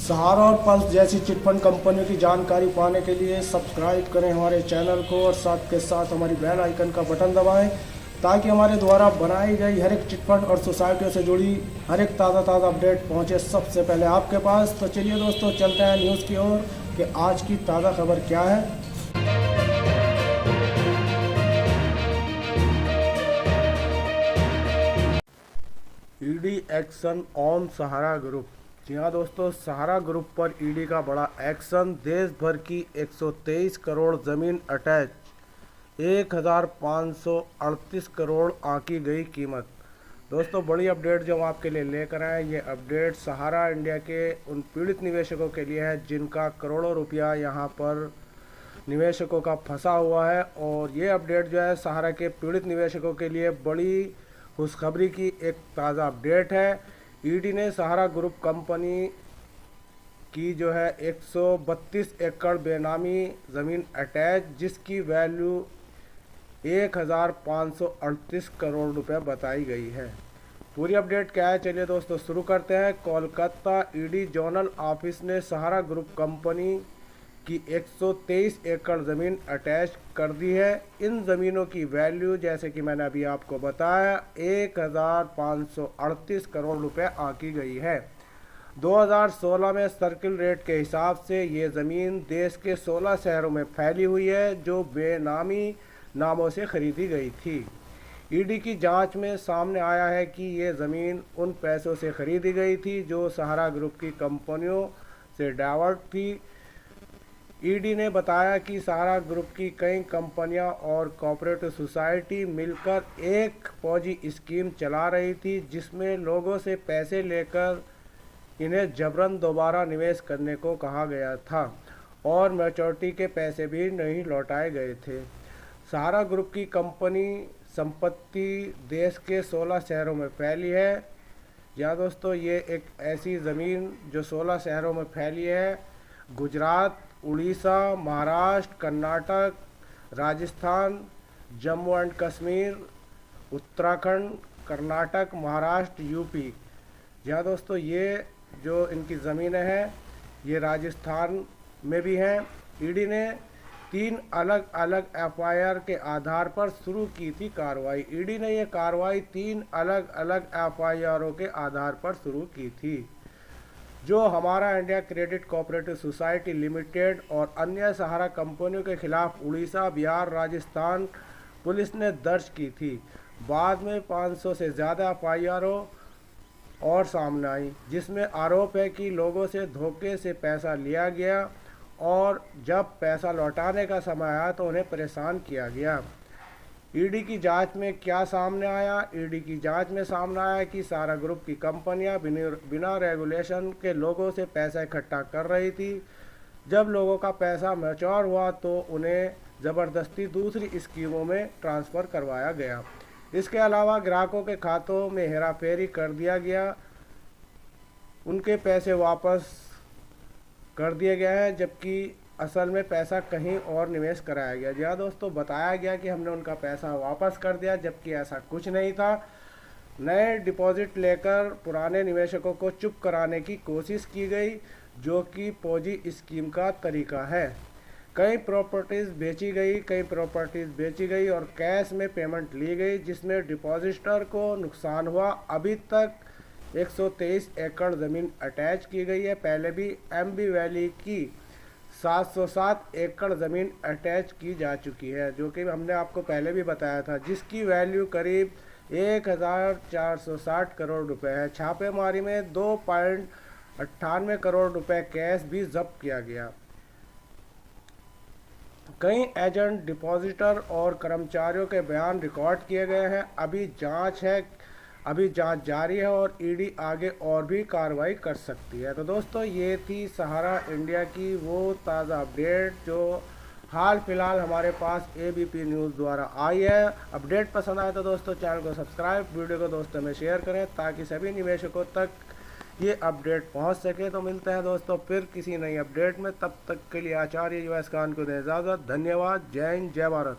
सहारा और पल्स जैसी चिटफंड कंपनियों की जानकारी पाने के लिए सब्सक्राइब करें हमारे चैनल को और साथ के साथ हमारी बेल आइकन का बटन दबाएं ताकि हमारे द्वारा बनाई गई हर एक चिटफंड और सोसाइटियों से जुड़ी हर एक ताज़ा अपडेट पहुंचे सबसे पहले आपके पास। तो चलिए दोस्तों, चलते हैं न्यूज़ की ओर कि आज की ताज़ा खबर क्या है। ED action on Sahara group. जी हाँ दोस्तों, सहारा ग्रुप पर ईडी का बड़ा एक्शन। देश भर की 123 करोड़ ज़मीन अटैच, 1538 करोड़ आंकी गई कीमत। दोस्तों, बड़ी अपडेट जो हम आपके लिए लेकर आए, ये अपडेट सहारा इंडिया के उन पीड़ित निवेशकों के लिए है जिनका करोड़ों रुपया यहाँ पर निवेशकों का फंसा हुआ है। और ये अपडेट जो है सहारा के पीड़ित निवेशकों के लिए बड़ी खुशखबरी की एक ताज़ा अपडेट है। ईडी ने सहारा ग्रुप कंपनी की जो है 132 एकड़ बेनामी ज़मीन अटैच, जिसकी वैल्यू 1538 करोड़ रुपए बताई गई है। पूरी अपडेट क्या है, चलिए दोस्तों शुरू करते हैं। कोलकाता ईडी जोनल ऑफिस ने सहारा ग्रुप कंपनी की 123 एकड़ ज़मीन अटैच कर दी है। इन ज़मीनों की वैल्यू, जैसे कि मैंने अभी आपको बताया, 1538 करोड़ रुपए आंकी गई है। 2016 में सर्किल रेट के हिसाब से ये ज़मीन देश के 16 शहरों में फैली हुई है, जो बेनामी नामों से खरीदी गई थी। ईडी की जांच में सामने आया है कि ये ज़मीन उन पैसों से खरीदी गई थी जो सहारा ग्रुप की कंपनियों से डाइवर्ट थी। ईडी ने बताया कि सहारा ग्रुप की कई कंपनियां और कोऑपरेटिव सोसाइटी मिलकर एक फौजी स्कीम चला रही थी, जिसमें लोगों से पैसे लेकर इन्हें जबरन दोबारा निवेश करने को कहा गया था और मैच्योरिटी के पैसे भी नहीं लौटाए गए थे। सहारा ग्रुप की कंपनी संपत्ति देश के 16 शहरों में फैली है। या दोस्तों, ये एक ऐसी ज़मीन जो 16 शहरों में फैली है। Gujarat, Orissa, Maharashtra, Karnataka, Rajasthan, Jammu and Kashmir, Uttarakhand, Karnataka, Maharashtra, UP. जहाँ दोस्तों ये जो इनकी ज़मीनें हैं ये राजस्थान में भी हैं। ईडी ने 3 अलग अलग एफआईआर के आधार पर शुरू की थी कार्रवाई। ईडी ने ये कार्रवाई 3 अलग अलग एफआईआरों के आधार पर शुरू की थी, जो हमारा India credit cooperative society limited और अन्य सहारा कंपनियों के खिलाफ उड़ीसा, बिहार, राजस्थान पुलिस ने दर्ज की थी। बाद में 500 से ज़्यादा एफआईआरों और सामने आई, जिसमें आरोप है कि लोगों से धोखे से पैसा लिया गया और जब पैसा लौटाने का समय आया तो उन्हें परेशान किया गया। ईडी की जांच में क्या सामने आया? ईडी की जांच में सामने आया कि सहारा ग्रुप की कंपनियां बिना रेगुलेशन के लोगों से पैसा इकट्ठा कर रही थी। जब लोगों का पैसा मैच्योर हुआ तो उन्हें ज़बरदस्ती दूसरी स्कीमों में ट्रांसफ़र करवाया गया। इसके अलावा ग्राहकों के खातों में हेराफेरी कर दिया गया, उनके पैसे वापस कर दिए गए हैं, जबकि असल में पैसा कहीं और निवेश कराया गया। जी हाँ दोस्तों, बताया गया कि हमने उनका पैसा वापस कर दिया, जबकि ऐसा कुछ नहीं था। नए डिपॉजिट लेकर पुराने निवेशकों को चुप कराने की कोशिश की गई, जो कि फौजी स्कीम का तरीका है। कई प्रॉपर्टीज़ बेची गई और कैश में पेमेंट ली गई, जिसमें डिपॉजिटर को नुकसान हुआ। अभी तक 123 एकड़ ज़मीन अटैच की गई है। पहले भी एमबी वैली की 707 एकड़ ज़मीन अटैच की जा चुकी है, जो कि हमने आपको पहले भी बताया था, जिसकी वैल्यू करीब 1460 करोड़ रुपए है। छापेमारी में 2.98 करोड़ रुपए कैश भी जब्त किया गया। कई एजेंट, डिपॉजिटर और कर्मचारियों के बयान रिकॉर्ड किए गए हैं। अभी जांच जारी है और ईडी आगे और भी कार्रवाई कर सकती है। तो दोस्तों, ये थी सहारा इंडिया की वो ताज़ा अपडेट जो हाल फिलहाल हमारे पास एबीपी न्यूज़ द्वारा आई है। अपडेट पसंद आए तो दोस्तों चैनल को सब्सक्राइब, वीडियो को दोस्तों में शेयर करें ताकि सभी निवेशकों तक ये अपडेट पहुंच सके। तो मिलते हैं दोस्तों फिर किसी नई अपडेट में, तब तक के लिए आचार्य US खान को दें इजाज़त। धन्यवाद। जय हिंद, जय भारत।